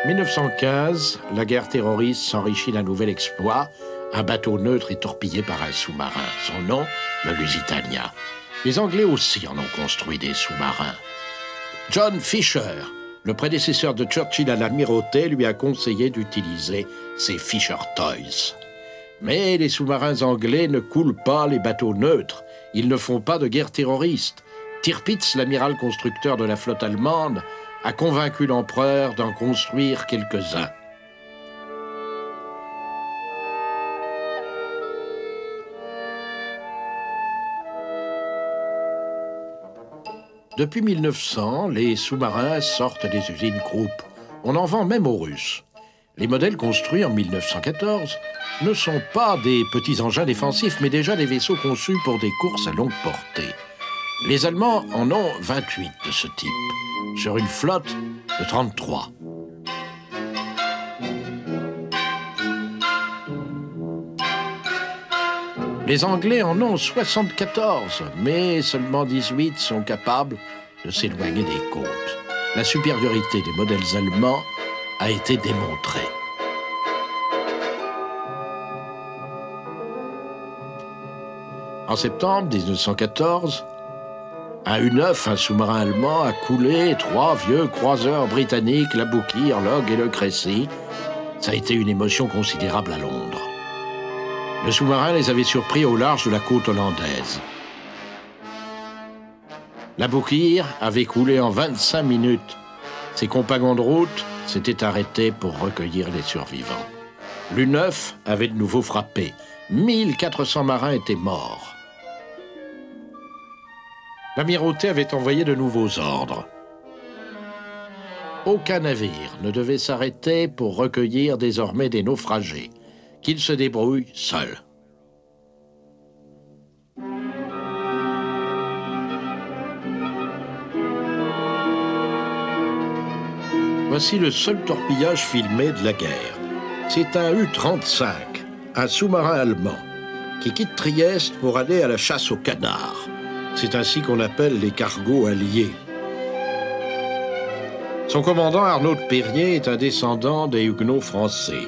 1915, la guerre terroriste s'enrichit d'un nouvel exploit. Un bateau neutre est torpillé par un sous-marin. Son nom, le Lusitania. Les Anglais aussi en ont construit des sous-marins. John Fisher, le prédécesseur de Churchill à l'amirauté, lui a conseillé d'utiliser ses Fisher Toys. Mais les sous-marins anglais ne coulent pas les bateaux neutres. Ils ne font pas de guerre terroriste. Tirpitz, l'amiral constructeur de la flotte allemande, a convaincu l'empereur d'en construire quelques-uns. Depuis 1900, les sous-marins sortent des usines Krupp. On en vend même aux Russes. Les modèles construits en 1914 ne sont pas des petits engins défensifs, mais déjà des vaisseaux conçus pour des courses à longue portée. Les Allemands en ont 28 de ce type, sur une flotte de 33. Les Anglais en ont 74, mais seulement 18 sont capables de s'éloigner des côtes. La supériorité des modèles allemands a été démontrée. En septembre 1914, à U9, un sous-marin allemand a coulé 3 vieux croiseurs britanniques, la Bouquire, l'Ogg et le Crécy. Ça a été une émotion considérable à Londres. Le sous-marin les avait surpris au large de la côte hollandaise. La Bouquire avait coulé en 25 minutes. Ses compagnons de route s'étaient arrêtés pour recueillir les survivants. L'U9 avait de nouveau frappé. 1400 marins étaient morts. L'amirauté avait envoyé de nouveaux ordres. Aucun navire ne devait s'arrêter pour recueillir désormais des naufragés, qu'ils se débrouillent seuls. Voici le seul torpillage filmé de la guerre. C'est un U-35, un sous-marin allemand, qui quitte Trieste pour aller à la chasse aux canards. C'est ainsi qu'on appelle les cargos alliés. Son commandant, Arnaud de Périer, est un descendant des Huguenots français.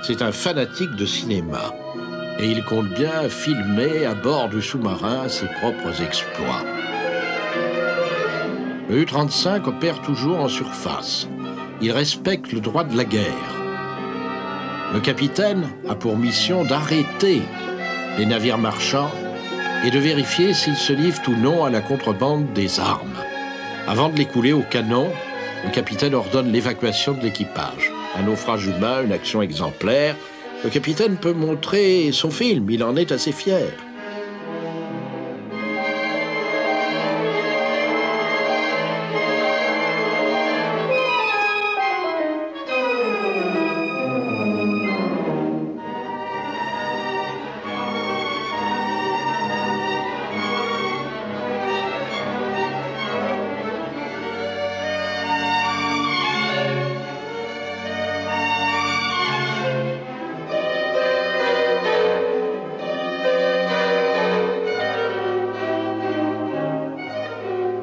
C'est un fanatique de cinéma. Et il compte bien filmer à bord du sous-marin ses propres exploits. Le U-35 opère toujours en surface. Il respecte le droit de la guerre. Le capitaine a pour mission d'arrêter les navires marchands et de vérifier s'ils se livrent ou non à la contrebande des armes. Avant de les couler au canon, le capitaine ordonne l'évacuation de l'équipage. Un naufrage humain, une action exemplaire. Le capitaine peut montrer son film, il en est assez fier.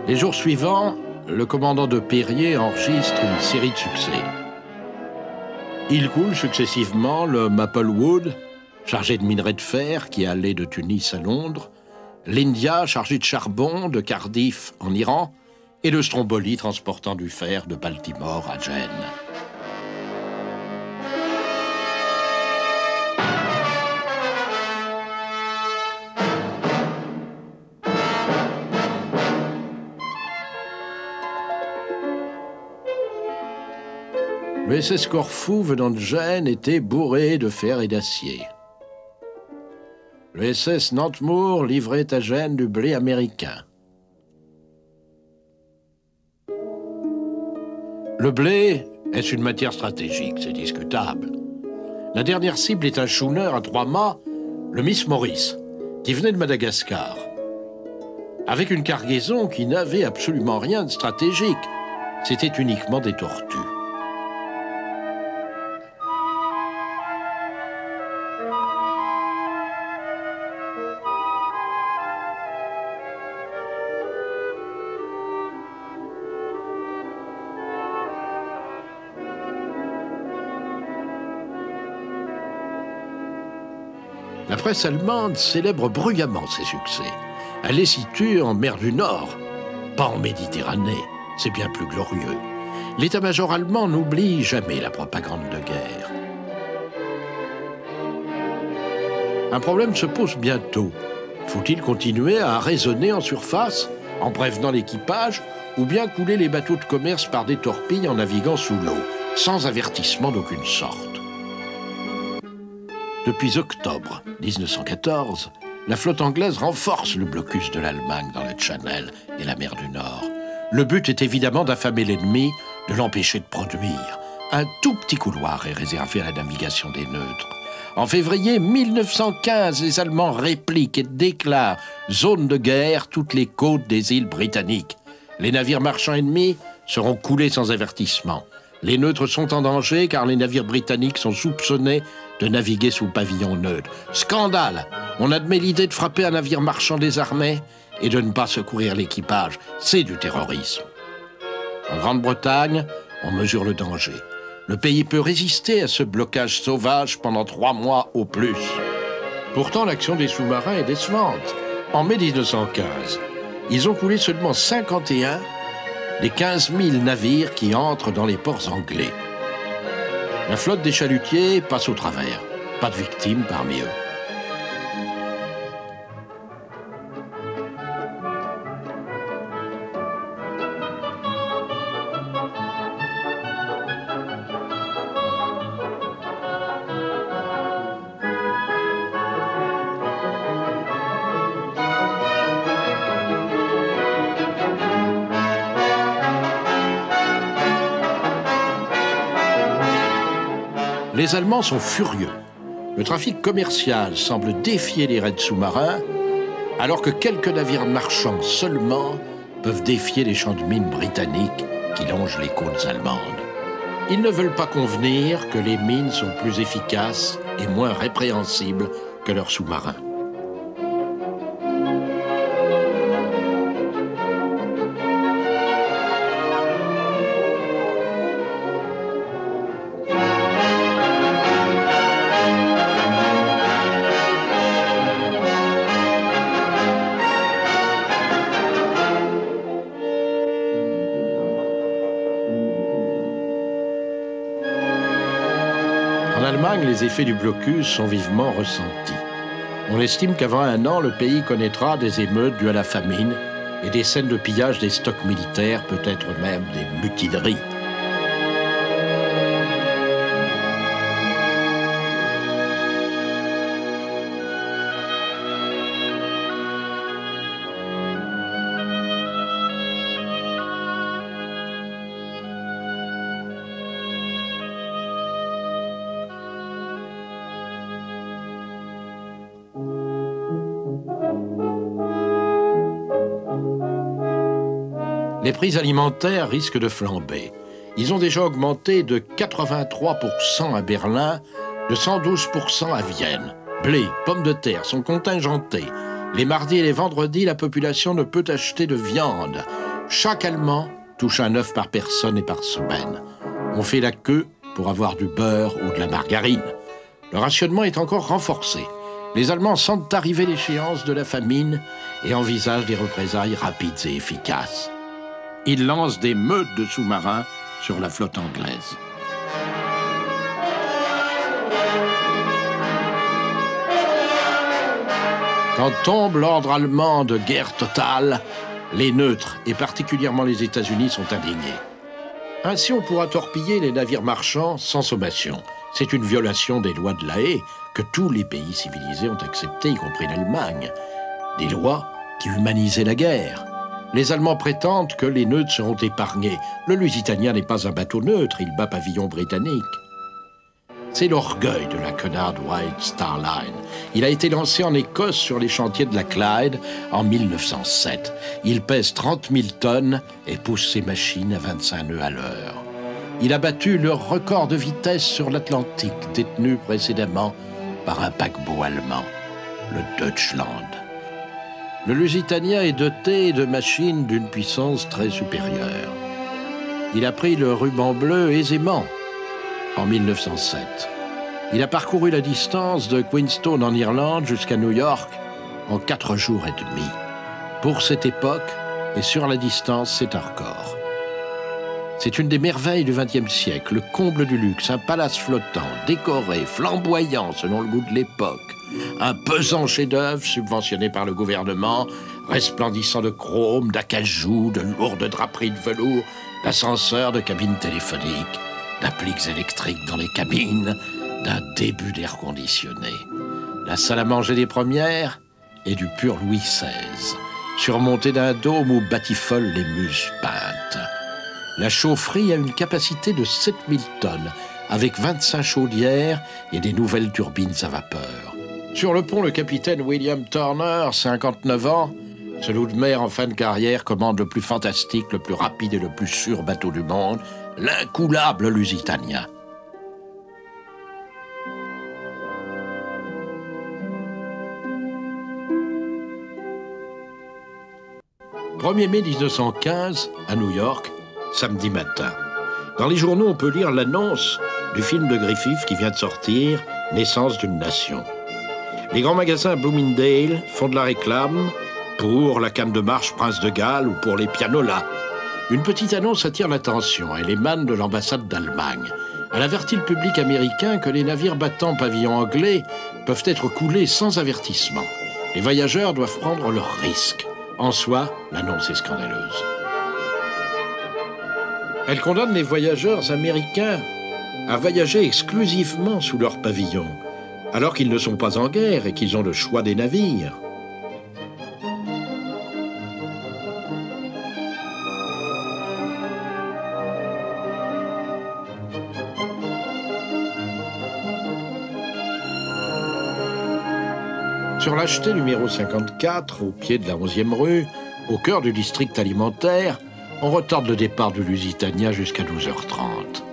Les jours suivants, le commandant de Périer enregistre une série de succès. Il coule successivement le Maplewood, chargé de minerais de fer, qui allait de Tunis à Londres, l'India, chargé de charbon de Cardiff en Iran, et le Stromboli, transportant du fer de Baltimore à Gênes. Le SS Corfou, venant de Gênes, était bourré de fer et d'acier. Le SS Nantemore livrait à Gênes du blé américain. Le blé est une matière stratégique, c'est discutable. La dernière cible est un schooner à 3 mâts, le Miss Maurice, qui venait de Madagascar, avec une cargaison qui n'avait absolument rien de stratégique. C'était uniquement des tortues. La presse allemande célèbre bruyamment ses succès. Elle les situe en mer du Nord, pas en Méditerranée, c'est bien plus glorieux. L'état-major allemand n'oublie jamais la propagande de guerre. Un problème se pose bientôt. Faut-il continuer à raisonner en surface, en prévenant l'équipage, ou bien couler les bateaux de commerce par des torpilles en naviguant sous l'eau, sans avertissement d'aucune sorte? Depuis octobre 1914, la flotte anglaise renforce le blocus de l'Allemagne dans le Channel et la mer du Nord. Le but est évidemment d'affamer l'ennemi, de l'empêcher de produire. Un tout petit couloir est réservé à la navigation des neutres. En février 1915, les Allemands répliquent et déclarent zone de guerre toutes les côtes des îles britanniques. Les navires marchands ennemis seront coulés sans avertissement. Les neutres sont en danger car les navires britanniques sont soupçonnés de naviguer sous pavillon neutre. Scandale! On admet l'idée de frapper un navire marchand désarmé et de ne pas secourir l'équipage. C'est du terrorisme. En Grande-Bretagne, on mesure le danger. Le pays peut résister à ce blocage sauvage pendant 3 mois au plus. Pourtant, l'action des sous-marins est décevante. En mai 1915, ils ont coulé seulement 51 des 15 000 navires qui entrent dans les ports anglais. La flotte des chalutiers passe au travers. Pas de victimes parmi eux. Les Allemands sont furieux. Le trafic commercial semble défier les raids sous-marins, alors que quelques navires marchands seulement peuvent défier les champs de mines britanniques qui longent les côtes allemandes. Ils ne veulent pas convenir que les mines sont plus efficaces et moins répréhensibles que leurs sous-marins. En Allemagne, les effets du blocus sont vivement ressentis. On estime qu'avant 1 an, le pays connaîtra des émeutes dues à la famine et des scènes de pillage des stocks militaires, peut-être même des mutineries. Les prix alimentaires risquent de flamber. Ils ont déjà augmenté de 83% à Berlin, de 112% à Vienne. Blé, pommes de terre sont contingentés. Les mardis et les vendredis, la population ne peut acheter de viande. Chaque Allemand touche un œuf par personne et par semaine. On fait la queue pour avoir du beurre ou de la margarine. Le rationnement est encore renforcé. Les Allemands sentent arriver l'échéance de la famine et envisagent des représailles rapides et efficaces. Ils lancent des meutes de sous-marins sur la flotte anglaise. Quand tombe l'ordre allemand de guerre totale, les neutres, et particulièrement les États-Unis, sont indignés. Ainsi, on pourra torpiller les navires marchands sans sommation. C'est une violation des lois de La Haye que tous les pays civilisés ont acceptées, y compris l'Allemagne. Des lois qui humanisaient la guerre. Les Allemands prétendent que les neutres seront épargnés. Le Lusitania n'est pas un bateau neutre, il bat pavillon britannique. C'est l'orgueil de la Cunard White Star Line. Il a été lancé en Écosse sur les chantiers de la Clyde en 1907. Il pèse 30 000 tonnes et pousse ses machines à 25 nœuds à l'heure. Il a battu le record de vitesse sur l'Atlantique, détenu précédemment par un paquebot allemand, le Deutschland. Le Lusitania est doté de machines d'une puissance très supérieure. Il a pris le ruban bleu aisément en 1907. Il a parcouru la distance de Queenstown en Irlande jusqu'à New York en 4 jours et demi. Pour cette époque, et sur la distance, c'est un record. C'est une des merveilles du XXe siècle, le comble du luxe, un palace flottant, décoré, flamboyant selon le goût de l'époque. Un pesant chef-d'œuvre subventionné par le gouvernement, resplendissant de chrome, d'acajou, de lourdes draperies de velours, d'ascenseurs, de cabines téléphoniques, d'appliques électriques dans les cabines, d'un début d'air conditionné. La salle à manger des premières est du pur Louis XVI, surmontée d'un dôme où batifolent les muses peintes. La chaufferie a une capacité de 7000 tonnes, avec 25 chaudières et des nouvelles turbines à vapeur. Sur le pont, le capitaine William Turner, 59 ans, ce loup de mer en fin de carrière commande le plus fantastique, le plus rapide et le plus sûr bateau du monde, l'incoulable Lusitania. 1er mai 1915, à New York, samedi matin. Dans les journaux, on peut lire l'annonce du film de Griffith qui vient de sortir, Naissance d'une nation. Les grands magasins Bloomingdale font de la réclame pour la canne de marche Prince de Galles ou pour les pianolas. Une petite annonce attire l'attention. Elle émane de l'ambassade d'Allemagne. Elle avertit le public américain que les navires battant pavillon anglais peuvent être coulés sans avertissement. Les voyageurs doivent prendre leurs risques. En soi, l'annonce est scandaleuse. Elle condamne les voyageurs américains à voyager exclusivement sous leur pavillon, alors qu'ils ne sont pas en guerre et qu'ils ont le choix des navires. Sur l'acheté numéro 54, au pied de la 11e rue, au cœur du district alimentaire, on retarde le départ du Lusitania jusqu'à 12h30.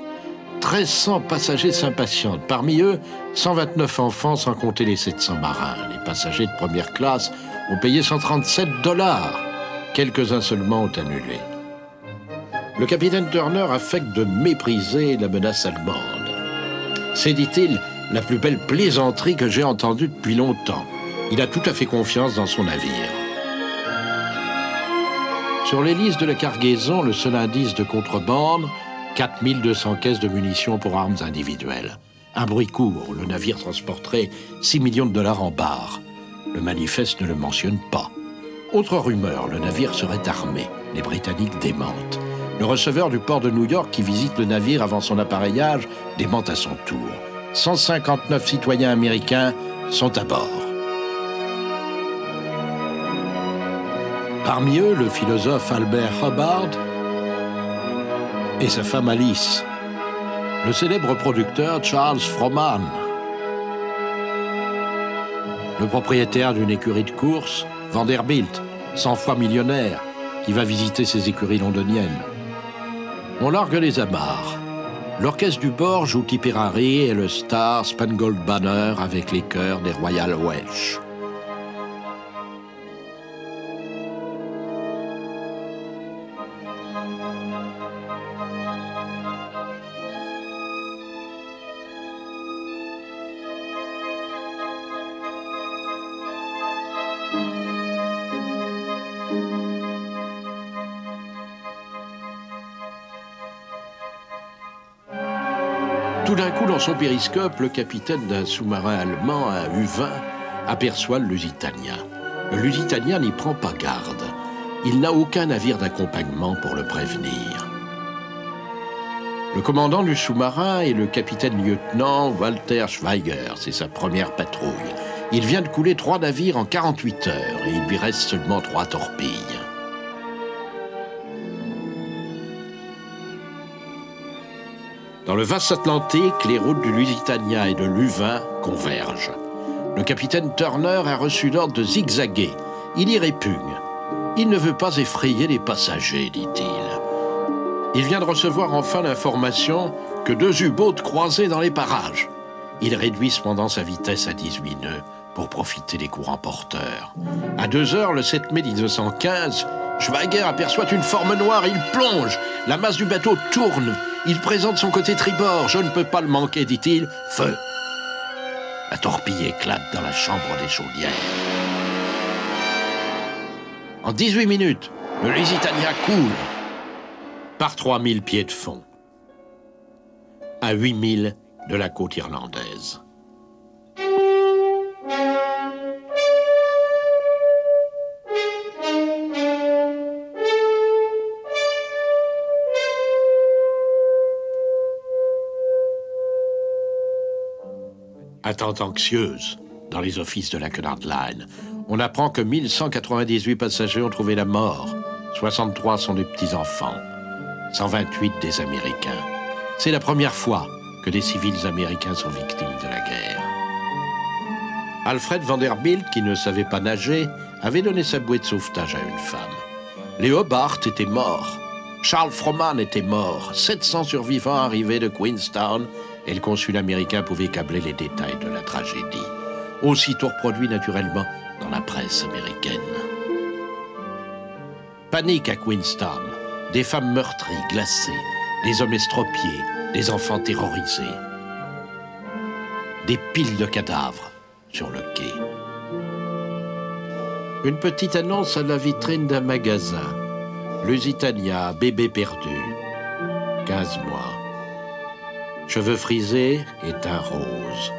1300 passagers s'impatientent. Parmi eux, 129 enfants sans compter les 700 marins. Les passagers de première classe ont payé $137. Quelques-uns seulement ont annulé. Le capitaine Turner affecte de mépriser la menace allemande. C'est, dit-il, la plus belle plaisanterie que j'ai entendue depuis longtemps. Il a tout à fait confiance dans son navire. Sur l'hélice de la cargaison, le seul indice de contrebande, 4200 caisses de munitions pour armes individuelles. Un bruit court, le navire transporterait $6 millions en barres. Le manifeste ne le mentionne pas. Autre rumeur, le navire serait armé. Les Britanniques démentent. Le receveur du port de New York qui visite le navire avant son appareillage dément à son tour. 159 citoyens américains sont à bord. Parmi eux, le philosophe Albert Hubbard et sa femme Alice, le célèbre producteur Charles Frohman, le propriétaire d'une écurie de course, Vanderbilt, 100 fois millionnaire, qui va visiter ses écuries londoniennes. On largue les amarres. L'orchestre du bord joue Tipperary et le Star Spangled Banner avec les chœurs des Royal Welsh. Tout d'un coup, dans son périscope, le capitaine d'un sous-marin allemand, un U-20, aperçoit le Lusitania. Le Lusitania n'y prend pas garde. Il n'a aucun navire d'accompagnement pour le prévenir. Le commandant du sous-marin est le capitaine-lieutenant Walter Schweiger. C'est sa première patrouille. Il vient de couler 3 navires en 48 heures et il lui reste seulement 3 torpilles. Dans le vaste Atlantique, les routes du Lusitania et de l'U-20 convergent. Le capitaine Turner a reçu l'ordre de zigzaguer. Il y répugne. Il ne veut pas effrayer les passagers, dit-il. Il vient de recevoir enfin l'information que 2 U-boats croisaient dans les parages. Il réduit cependant sa vitesse à 18 nœuds pour profiter des courants porteurs. À 2 heures, le 7 mai 1915, Schweiger aperçoit une forme noire, il plonge. La masse du bateau tourne. Il présente son côté tribord. Je ne peux pas le manquer, dit-il. Feu. La torpille éclate dans la chambre des chaudières. En 18 minutes, le Lusitania coule par 3000 pieds de fond, à 8000 de la côte irlandaise. Attente anxieuse dans les offices de la Cunard Line. On apprend que 1198 passagers ont trouvé la mort. 63 sont des petits-enfants. 128 des Américains. C'est la première fois que des civils américains sont victimes de la guerre. Alfred Vanderbilt, qui ne savait pas nager, avait donné sa bouée de sauvetage à une femme. Les Hobart étaient morts. Charles Frohman était mort. 700 survivants arrivés de Queenstown et le consul américain pouvait câbler les détails de la tragédie. Aussitôt reproduit naturellement dans la presse américaine. Panique à Queenstown. Des femmes meurtries, glacées, des hommes estropiés, des enfants terrorisés. Des piles de cadavres sur le quai. Une petite annonce à la vitrine d'un magasin. Lusitania, bébé perdu. 15 mois. Cheveux frisés et teint rose.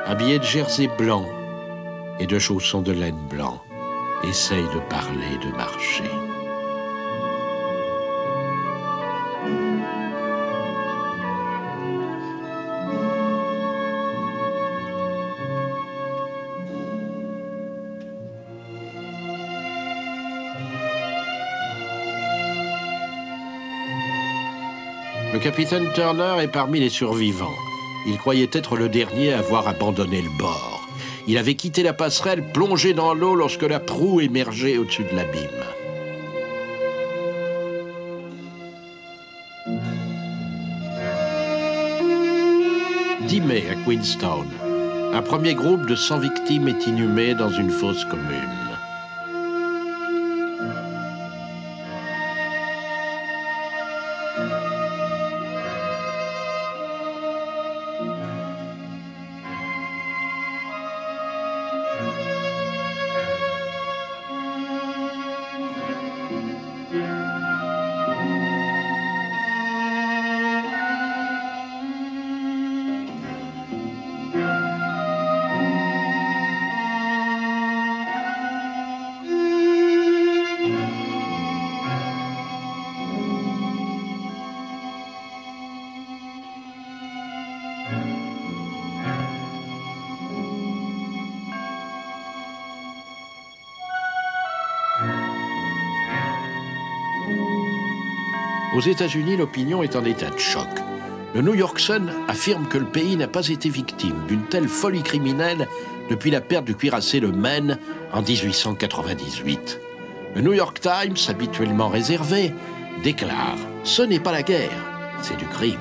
Habillé de jersey blanc et de chaussons de laine blanc. Essaye de parler, de marcher. Le capitaine Turner est parmi les survivants. Il croyait être le dernier à avoir abandonné le bord. Il avait quitté la passerelle, plongé dans l'eau lorsque la proue émergeait au-dessus de l'abîme. « 10 mai à Queenstown, un premier groupe de 100 victimes est inhumé dans une fosse commune. Aux États-Unis, l'opinion est en état de choc. Le New York Sun affirme que le pays n'a pas été victime d'une telle folie criminelle depuis la perte du cuirassé le Maine en 1898. Le New York Times, habituellement réservé, déclare « Ce n'est pas la guerre, c'est du crime ».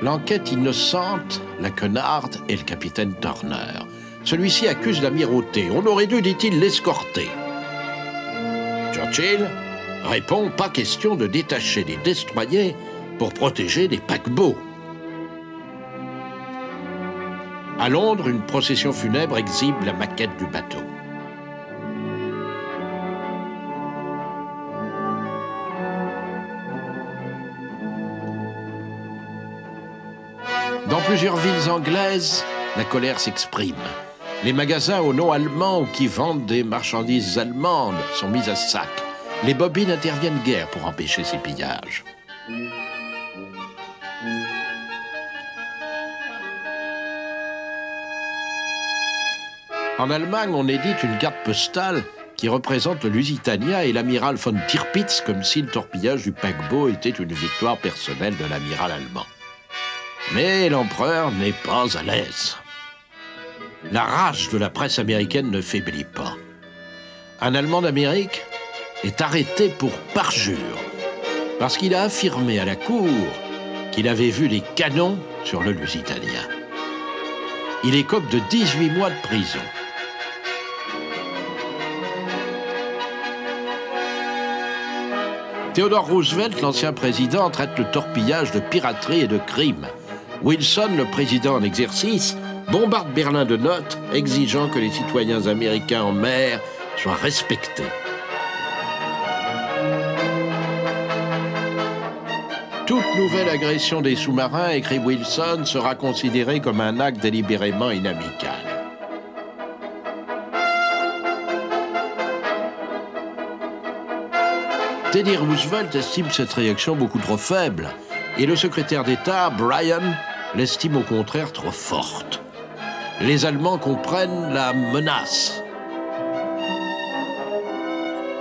L'enquête innocente, la Cunard et le capitaine Turner. Celui-ci accuse l'amirauté. On aurait dû, dit-il, l'escorter. Churchill répond « Pas question de détacher des destroyers pour protéger des paquebots ». À Londres, une procession funèbre exhibe la maquette du bateau. Dans plusieurs villes anglaises, la colère s'exprime. Les magasins au nom allemand ou qui vendent des marchandises allemandes sont mis à sac. Les bobines n'interviennent guère pour empêcher ces pillages. En Allemagne, on édite une carte postale qui représente le Lusitania et l'amiral von Tirpitz comme si le torpillage du paquebot était une victoire personnelle de l'amiral allemand. Mais l'empereur n'est pas à l'aise. La rage de la presse américaine ne faiblit pas. Un Allemand d'Amérique est arrêté pour parjure parce qu'il a affirmé à la cour qu'il avait vu des canons sur le Lusitania. Il écope de 18 mois de prison. Theodore Roosevelt, l'ancien président, traite le torpillage de piraterie et de crime. Wilson, le président en exercice, bombarde Berlin de notes, exigeant que les citoyens américains en mer soient respectés. Toute nouvelle agression des sous-marins, écrit Wilson, sera considérée comme un acte délibérément inamical. Teddy Roosevelt estime cette réaction beaucoup trop faible, et le secrétaire d'État, Bryan, l'estime au contraire trop forte. Les Allemands comprennent la menace.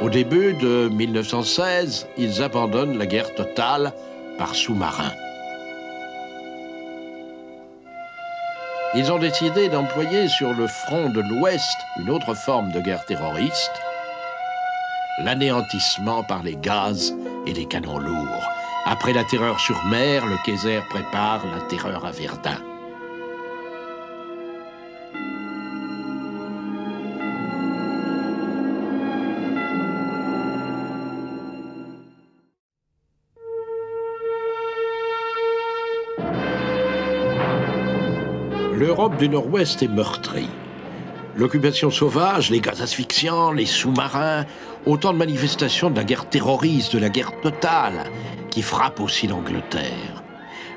Au début de 1916, ils abandonnent la guerre totale par sous-marin. Ils ont décidé d'employer sur le front de l'Ouest une autre forme de guerre terroriste, l'anéantissement par les gaz et les canons lourds. Après la terreur sur mer, le Kaiser prépare la terreur à Verdun. L'Europe du Nord-Ouest est meurtrie. L'occupation sauvage, les gaz asphyxiants, les sous-marins, autant de manifestations de la guerre terroriste, de la guerre totale, qui frappent aussi l'Angleterre.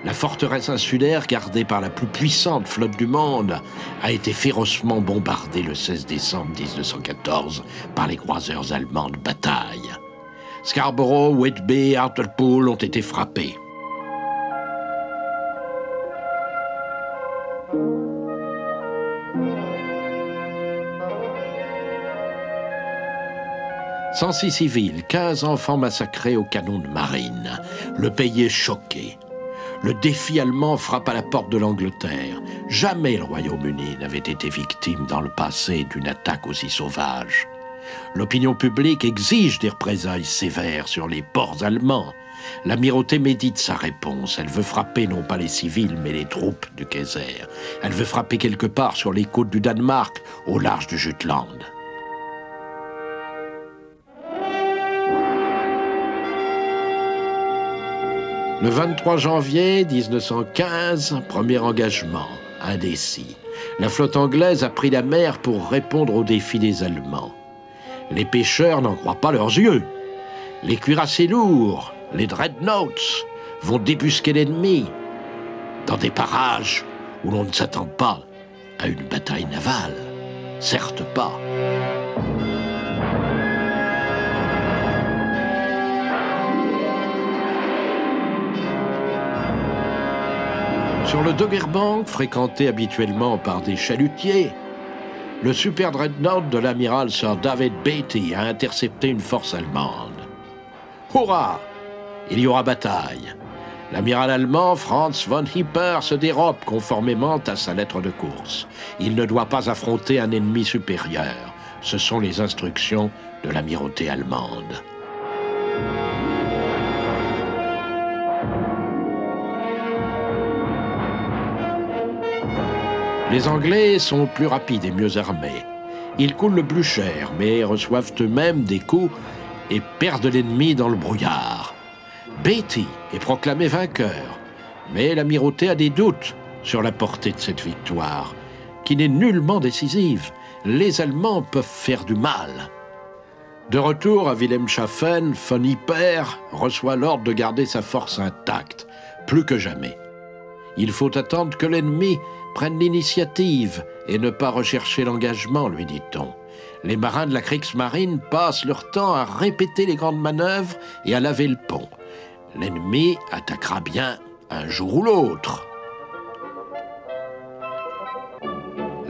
La forteresse insulaire, gardée par la plus puissante flotte du monde, a été férocement bombardée le 16 décembre 1914 par les croiseurs allemands de bataille. Scarborough, Whitby, Hartlepool ont été frappés. « 106 civils, 15 enfants massacrés au canon de marine. Le pays est choqué. Le défi allemand frappe à la porte de l'Angleterre. Jamais le Royaume-Uni n'avait été victime dans le passé d'une attaque aussi sauvage. L'opinion publique exige des représailles sévères sur les ports allemands. L'amirauté médite sa réponse. Elle veut frapper non pas les civils, mais les troupes du Kaiser. Elle veut frapper quelque part sur les côtes du Danemark, au large du Jutland. Le 23 janvier 1915, premier engagement, indécis. La flotte anglaise a pris la mer pour répondre aux défis des Allemands. Les pêcheurs n'en croient pas leurs yeux. Les cuirassés lourds, les dreadnoughts, vont débusquer l'ennemi dans des parages où l'on ne s'attend pas à une bataille navale. Certes pas. Sur le Doggerbank, fréquenté habituellement par des chalutiers, le super dreadnought de l'amiral Sir David Beatty a intercepté une force allemande. Hurrah! Il y aura bataille. L'amiral allemand Franz von Hipper se dérobe conformément à sa lettre de course. Il ne doit pas affronter un ennemi supérieur. Ce sont les instructions de l'amirauté allemande. Les Anglais sont plus rapides et mieux armés. Ils coulent le plus cher, mais reçoivent eux-mêmes des coups et perdent l'ennemi dans le brouillard. Beatty est proclamé vainqueur, mais l'amirauté a des doutes sur la portée de cette victoire, qui n'est nullement décisive. Les Allemands peuvent faire du mal. De retour à Wilhelmshaven, von Hipper reçoit l'ordre de garder sa force intacte, plus que jamais. Il faut attendre que l'ennemi prenne l'initiative et ne pas rechercher l'engagement, lui dit-on. Les marins de la Kriegsmarine passent leur temps à répéter les grandes manœuvres et à laver le pont. L'ennemi attaquera bien un jour ou l'autre.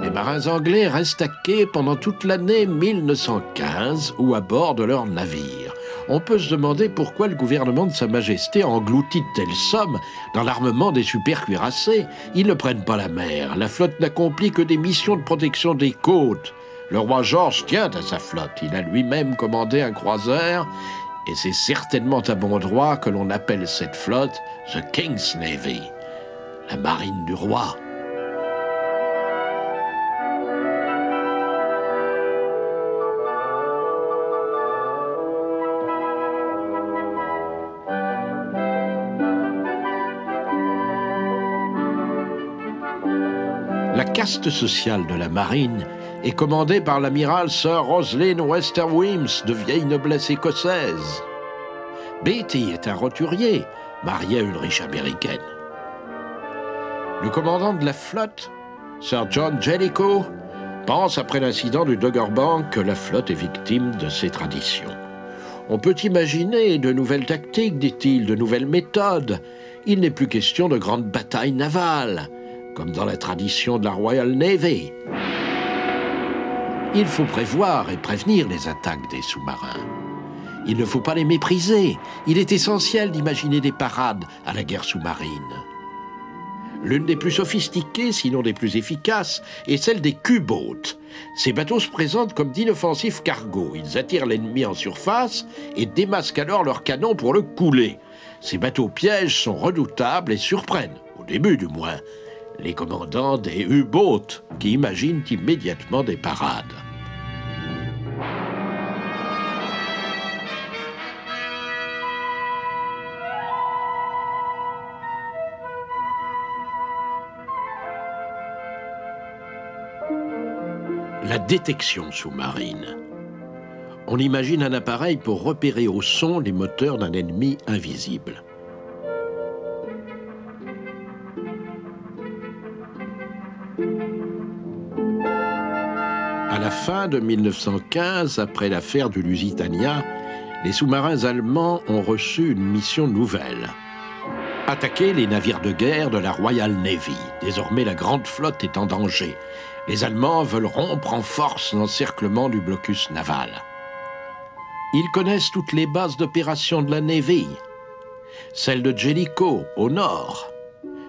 Les marins anglais restent à quai pendant toute l'année 1915 ou à bord de leurs navires. On peut se demander pourquoi le gouvernement de Sa Majesté engloutit de telles sommes dans l'armement des super-cuirassés. Ils ne prennent pas la mer. La flotte n'accomplit que des missions de protection des côtes. Le roi George tient à sa flotte. Il a lui-même commandé un croiseur et c'est certainement à bon droit que l'on appelle cette flotte The King's Navy, la marine du roi. La caste sociale de la marine est commandée par l'amiral Sir Roslin Westerwims, de vieille noblesse écossaise. Beatty est un roturier, marié à une riche américaine. Le commandant de la flotte, Sir John Jellicoe, pense après l'incident du Dogger Bank que la flotte est victime de ses traditions. On peut imaginer de nouvelles tactiques, dit-il, de nouvelles méthodes. Il n'est plus question de grandes batailles navales, comme dans la tradition de la Royal Navy. Il faut prévoir et prévenir les attaques des sous-marins. Il ne faut pas les mépriser. Il est essentiel d'imaginer des parades à la guerre sous-marine. L'une des plus sophistiquées, sinon des plus efficaces, est celle des Q-boats. Ces bateaux se présentent comme d'inoffensifs cargos. Ils attirent l'ennemi en surface et démasquent alors leurs canons pour le couler. Ces bateaux pièges sont redoutables et surprennent, au début du moins, les commandants des U-boats qui imaginent immédiatement des parades. La détection sous-marine. On imagine un appareil pour repérer au son les moteurs d'un ennemi invisible. À la fin de 1915, après l'affaire du Lusitania, les sous-marins allemands ont reçu une mission nouvelle. Attaquer les navires de guerre de la Royal Navy. Désormais, la grande flotte est en danger. Les Allemands veulent rompre en force l'encerclement du blocus naval. Ils connaissent toutes les bases d'opération de la Navy. Celle de Jellicoe, au nord.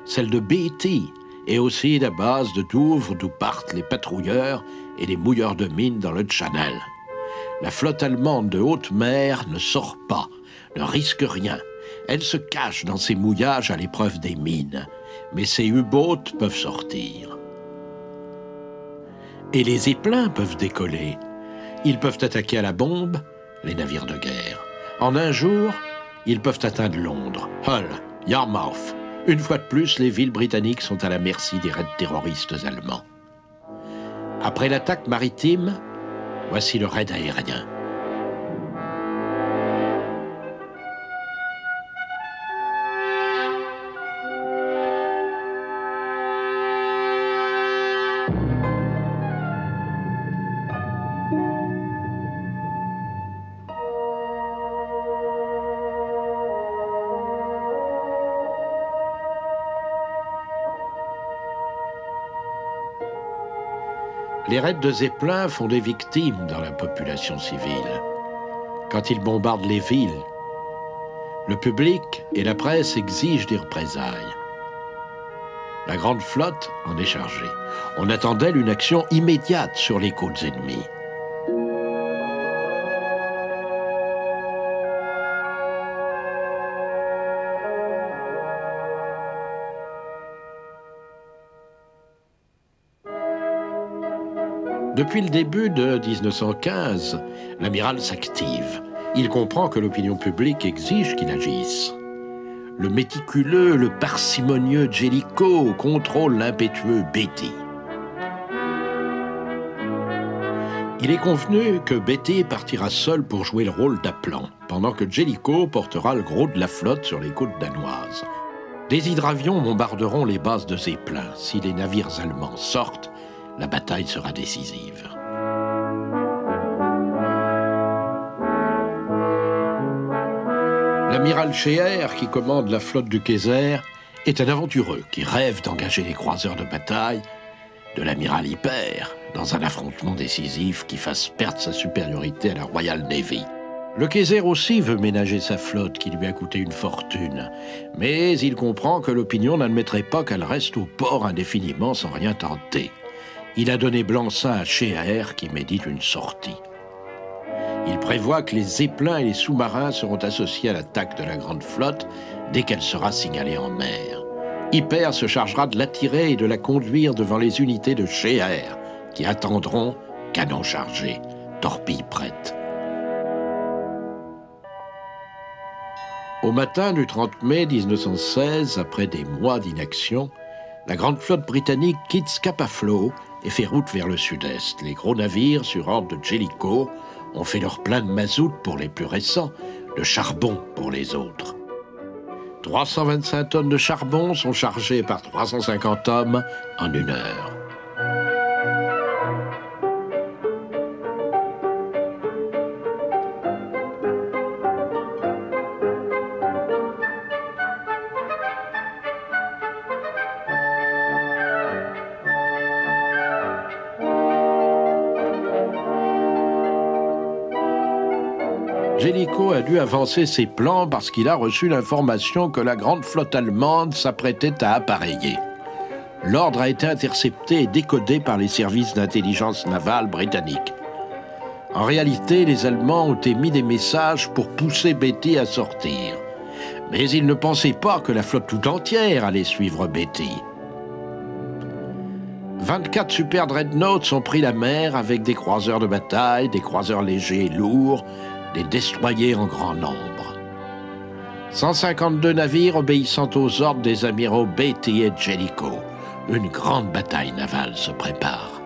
Celle de Beatty, et aussi la base de Douvres, d'où partent les patrouilleurs et les mouilleurs de mines dans le Channel. La flotte allemande de haute mer ne sort pas, ne risque rien. Elle se cache dans ses mouillages à l'épreuve des mines. Mais ses U-boats peuvent sortir. Et les zeppelins peuvent décoller. Ils peuvent attaquer à la bombe les navires de guerre. En un jour, ils peuvent atteindre Londres, Hull, Yarmouth. Une fois de plus, les villes britanniques sont à la merci des raids terroristes allemands. Après l'attaque maritime, voici le raid aérien. Les raids de Zeppelin font des victimes dans la population civile. Quand ils bombardent les villes, le public et la presse exigent des représailles. La grande flotte en est chargée. On attend d'elle une action immédiate sur les côtes ennemies. Depuis le début de 1915, l'amiral s'active. Il comprend que l'opinion publique exige qu'il agisse. Le méticuleux, le parcimonieux Jellicoe contrôle l'impétueux Beatty. Il est convenu que Beatty partira seul pour jouer le rôle d'appelant, pendant que Jellicoe portera le gros de la flotte sur les côtes danoises. Des hydravions bombarderont les bases de Zeppelin. Si les navires allemands sortent, la bataille sera décisive. L'amiral Scheer, qui commande la flotte du Kaiser, est un aventureux qui rêve d'engager les croiseurs de bataille de l'amiral Hyper dans un affrontement décisif qui fasse perdre sa supériorité à la Royal Navy. Le Kaiser aussi veut ménager sa flotte qui lui a coûté une fortune, mais il comprend que l'opinion n'admettrait pas qu'elle reste au port indéfiniment sans rien tenter. Il a donné blanc-seing à Scheer qui médite une sortie. Il prévoit que les zeppelins et les sous-marins seront associés à l'attaque de la grande flotte dès qu'elle sera signalée en mer. Hyper se chargera de l'attirer et de la conduire devant les unités de Scheer qui attendront, canons chargés, torpilles prêtes. Au matin du 30 mai 1916, après des mois d'inaction, La grande flotte britannique quitte Scapa Flow et fait route vers le sud-est. Les gros navires, sur ordre de Jellicoe, ont fait leur plein de mazout pour les plus récents, de charbon pour les autres. 325 tonnes de charbon sont chargées par 350 hommes en 1 heure. Jellicoe a dû avancer ses plans parce qu'il a reçu l'information que la grande flotte allemande s'apprêtait à appareiller. L'ordre a été intercepté et décodé par les services d'intelligence navale britanniques. En réalité, les Allemands ont émis des messages pour pousser Beatty à sortir. Mais ils ne pensaient pas que la flotte tout entière allait suivre Beatty. 24 super dreadnoughts ont pris la mer avec des croiseurs de bataille, des croiseurs légers et lourds, des destroyers en grand nombre. 152 navires obéissant aux ordres des amiraux Beatty et Jellicoe. Une grande bataille navale se prépare.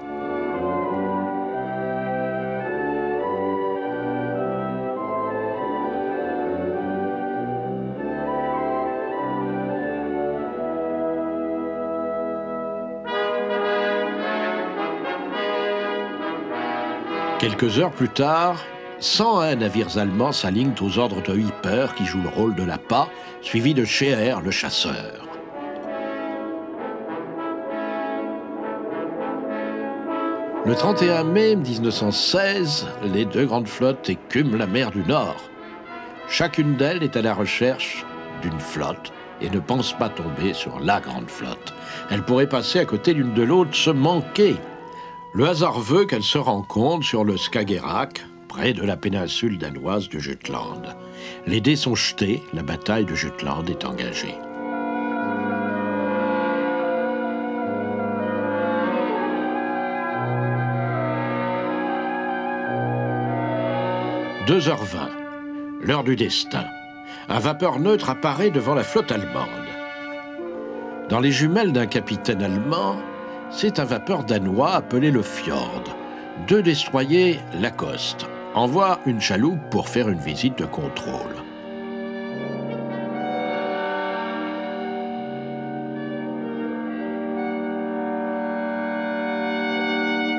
Quelques heures plus tard, 101 navires allemands s'alignent aux ordres de Hipper, qui joue le rôle de l'appât, suivi de Scheer, le chasseur. Le 31 mai 1916, les deux grandes flottes écument la mer du Nord. Chacune d'elles est à la recherche d'une flotte et ne pense pas tomber sur la grande flotte. Elles pourraient passer à côté l'une de l'autre, se manquer. Le hasard veut qu'elles se rencontrent sur le Skagerrak, près de la péninsule danoise de Jutland. Les dés sont jetés, la bataille de Jutland est engagée. « 2h20, l'heure du destin. Un vapeur neutre apparaît devant la flotte allemande. Dans les jumelles d'un capitaine allemand, c'est un vapeur danois appelé le Fjord. 2 destroyers l'accostent, envoient une chaloupe pour faire une visite de contrôle.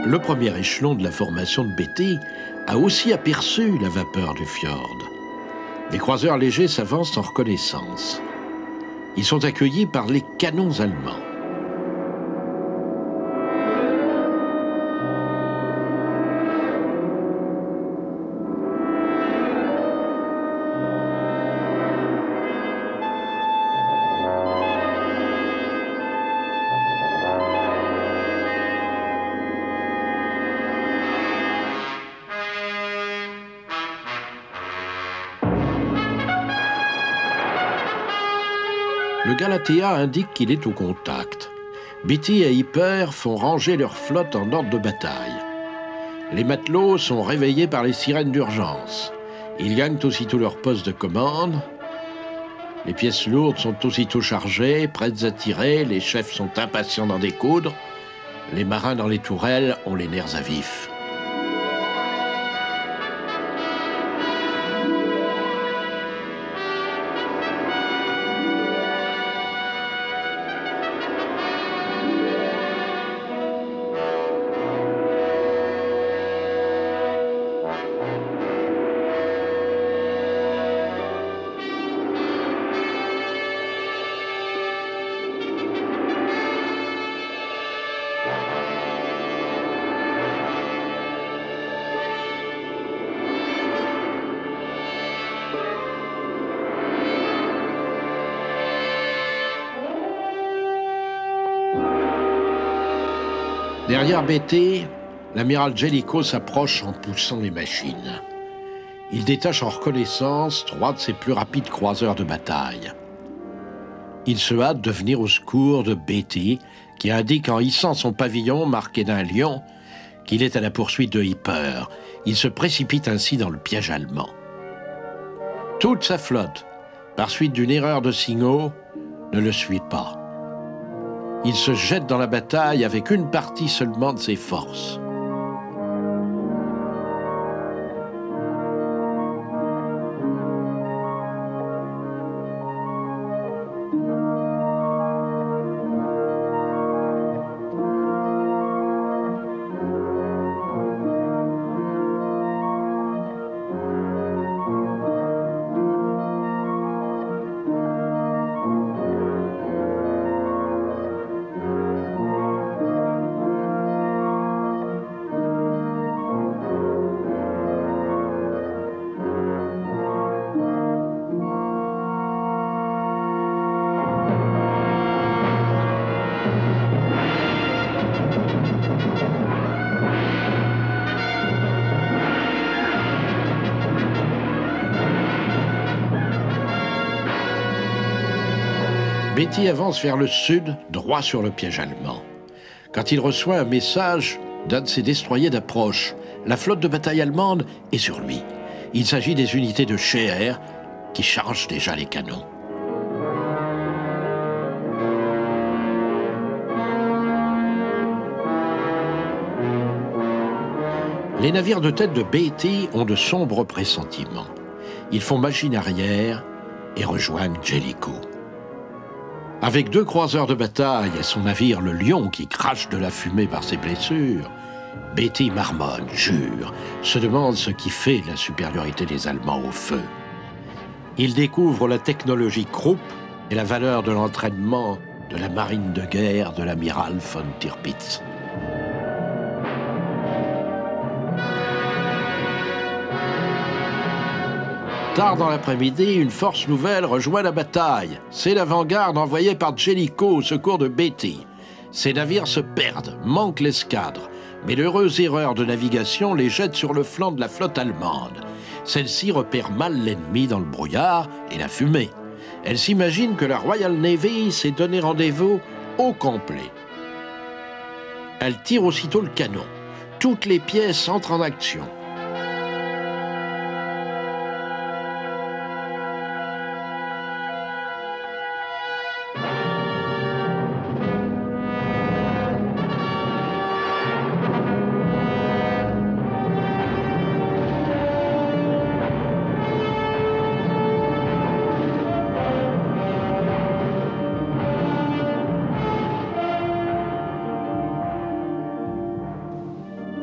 Le premier échelon de la formation de Beatty a aussi aperçu la vapeur du fjord. Les croiseurs légers s'avancent en reconnaissance. Ils sont accueillis par les canons allemands. Le Galatea indique qu'il est au contact. Beatty et Hipper font ranger leur flotte en ordre de bataille. Les matelots sont réveillés par les sirènes d'urgence. Ils gagnent aussitôt leur poste de commande. Les pièces lourdes sont aussitôt chargées, prêtes à tirer. Les chefs sont impatients d'en découdre. Les marins dans les tourelles ont les nerfs à vif. Derrière Beatty, l'amiral Jellicoe s'approche en poussant les machines. Il détache en reconnaissance 3 de ses plus rapides croiseurs de bataille. Il se hâte de venir au secours de Beatty, qui indique en hissant son pavillon marqué d'un lion qu'il est à la poursuite de Hipper. Il se précipite ainsi dans le piège allemand. Toute sa flotte, par suite d'une erreur de signaux, ne le suit pas. Il se jette dans la bataille avec une partie seulement de ses forces. Beatty avance vers le sud, droit sur le piège allemand. Quand il reçoit un message d'un de ses destroyers d'approche, la flotte de bataille allemande est sur lui. Il s'agit des unités de Scheer qui chargent déjà les canons. Les navires de tête de Beatty ont de sombres pressentiments. Ils font machine arrière et rejoignent Jellicoe. Avec 2 croiseurs de bataille et son navire le Lion qui crache de la fumée par ses blessures, Beatty marmonne, jure, se demande ce qui fait la supériorité des Allemands au feu. Il découvre la technologie Krupp et la valeur de l'entraînement de la marine de guerre de l'amiral von Tirpitz. Tard dans l'après-midi, une force nouvelle rejoint la bataille. C'est l'avant-garde envoyée par Jellicoe au secours de Beatty. Ces navires se perdent, manquent l'escadre, mais l'heureuse erreur de navigation les jette sur le flanc de la flotte allemande. Celle-ci repère mal l'ennemi dans le brouillard et la fumée. Elle s'imagine que la Royal Navy s'est donné rendez-vous au complet. Elle tire aussitôt le canon. Toutes les pièces entrent en action.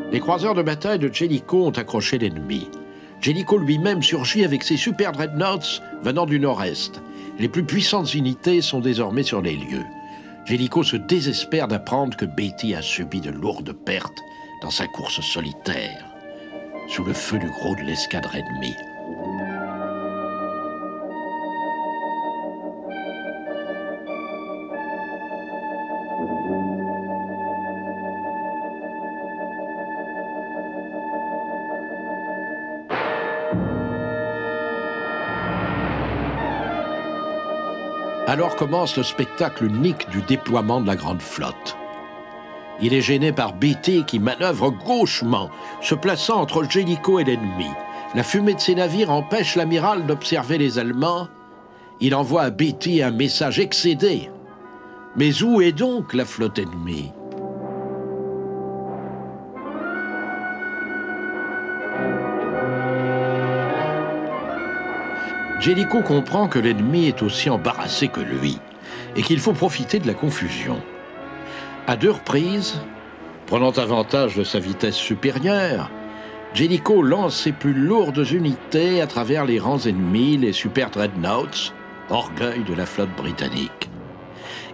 Les croiseurs de bataille de Jellicoe ont accroché l'ennemi. Jellicoe lui-même surgit avec ses super dreadnoughts venant du nord-est. Les plus puissantes unités sont désormais sur les lieux. Jellicoe se désespère d'apprendre que Beatty a subi de lourdes pertes dans sa course solitaire, sous le feu du gros de l'escadre ennemie. Alors commence le spectacle unique du déploiement de la grande flotte. Il est gêné par Beatty qui manœuvre gauchement, se plaçant entre Jellicoe et l'ennemi. La fumée de ses navires empêche l'amiral d'observer les Allemands. Il envoie à Beatty un message excédé. Mais où est donc la flotte ennemie ? Jellicoe comprend que l'ennemi est aussi embarrassé que lui et qu'il faut profiter de la confusion. À 2 reprises, prenant avantage de sa vitesse supérieure, Jellicoe lance ses plus lourdes unités à travers les rangs ennemis, les super dreadnoughts, orgueil de la flotte britannique.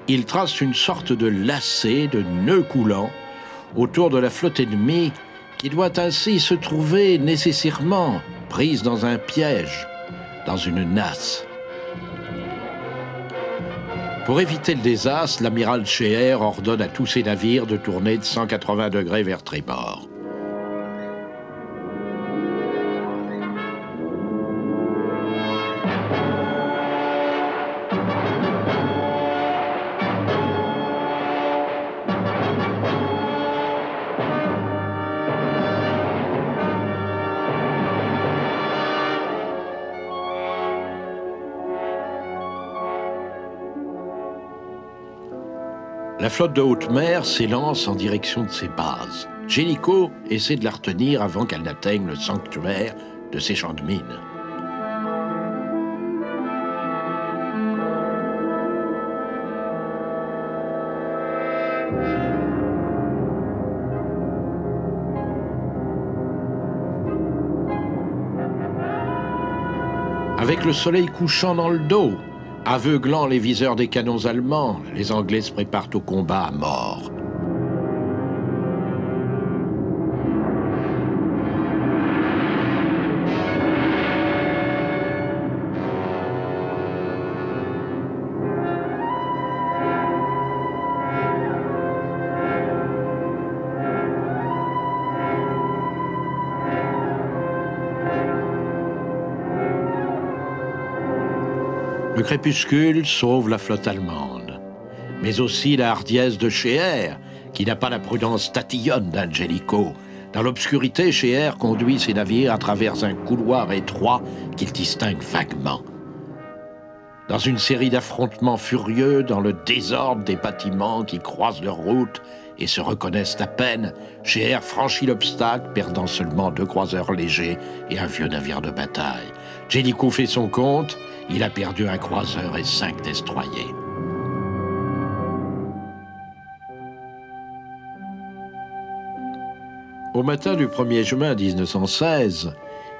Il trace une sorte de lacet, de nœud coulant, autour de la flotte ennemie qui doit ainsi se trouver nécessairement prise dans un piège, dans une nasse. Pour éviter le désastre, l'amiral Scheer ordonne à tous ses navires de tourner de 180 degrés vers tribord. La flotte de haute mer s'élance en direction de ses bases. Jellicoe essaie de la retenir avant qu'elle n'atteigne le sanctuaire de ses champs de mines. Avec le soleil couchant dans le dos, aveuglant les viseurs des canons allemands, les Anglais se préparent au combat à mort. Le crépuscule sauve la flotte allemande, mais aussi la hardiesse de Scheer, qui n'a pas la prudence tatillonne d'un Jellicoe. Dans l'obscurité, Scheer conduit ses navires à travers un couloir étroit qu'il distingue vaguement. Dans une série d'affrontements furieux, dans le désordre des bâtiments qui croisent leur route et se reconnaissent à peine, Scheer franchit l'obstacle, perdant seulement 2 croiseurs légers et un vieux navire de bataille. Jellicoe fait son compte, il a perdu un croiseur et 5 destroyers. Au matin du 1er juin 1916,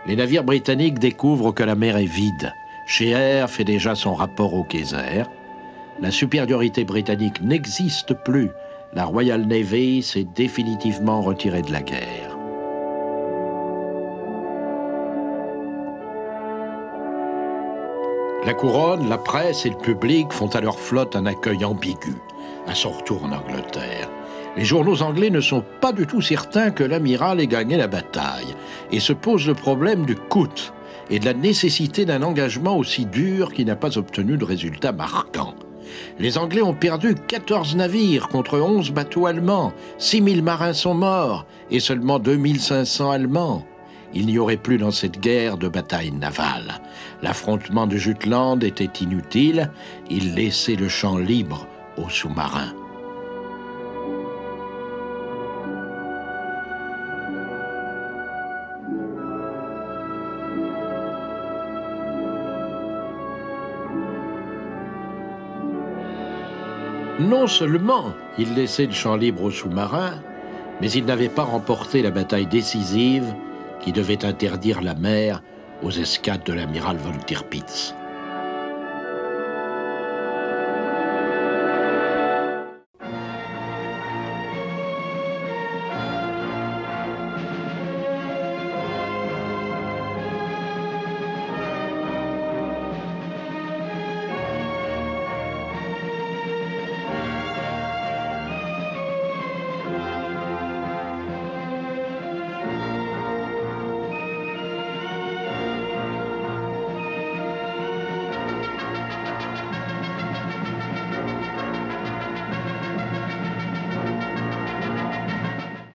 les navires britanniques découvrent que la mer est vide. Scheer fait déjà son rapport au Kaiser. La supériorité britannique n'existe plus. La Royal Navy s'est définitivement retirée de la guerre. La couronne, la presse et le public font à leur flotte un accueil ambigu, à son retour en Angleterre. Les journaux anglais ne sont pas du tout certains que l'amiral ait gagné la bataille et se posent le problème du coût et de la nécessité d'un engagement aussi dur qui n'a pas obtenu de résultats marquants. Les Anglais ont perdu 14 navires contre 11 bateaux allemands, 6000 marins sont morts et seulement 2500 Allemands. Il n'y aurait plus dans cette guerre de bataille navale. L'affrontement de Jutland était inutile, il laissait le champ libre aux sous-marins. Non seulement il laissait le champ libre aux sous-marins, mais il n'avait pas remporté la bataille décisive qui devait interdire la mer aux escadres de l'amiral von Tirpitz.